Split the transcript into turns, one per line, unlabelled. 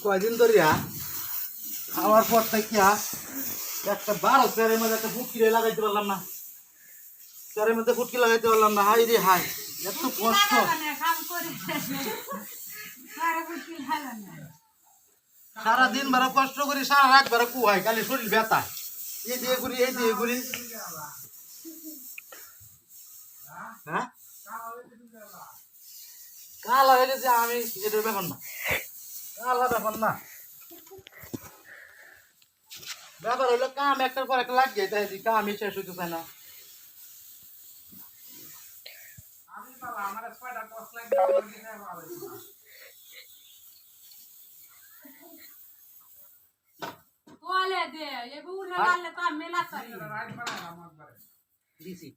কয়দিন ধরিয়া খাওয়ার পর থেকে একটা 12 চেয়ারের মধ্যে একটা ফুটকি লাগাইতে পারলাম না, চেয়ারের মধ্যে ফুটকি লাগাইতে পারলাম না। হাই রে হাই, এত কষ্ট। সারাদিন বারা কষ্ট করি, সারা রাত বারা কুয়াই, খালি শরীর ব্যথা, এই দিয়ে ঘুরি এই দিয়ে ঘুরি। হ্যাঁ কালা হয়ে গেছে, আমি এটার ব্যাপার না, কালা ব্যাপার না। ব্যাপার হইলো কাম একটার পর একটা লাগিয়ে তাই কামই শেষ হইতে চায় না। দিছি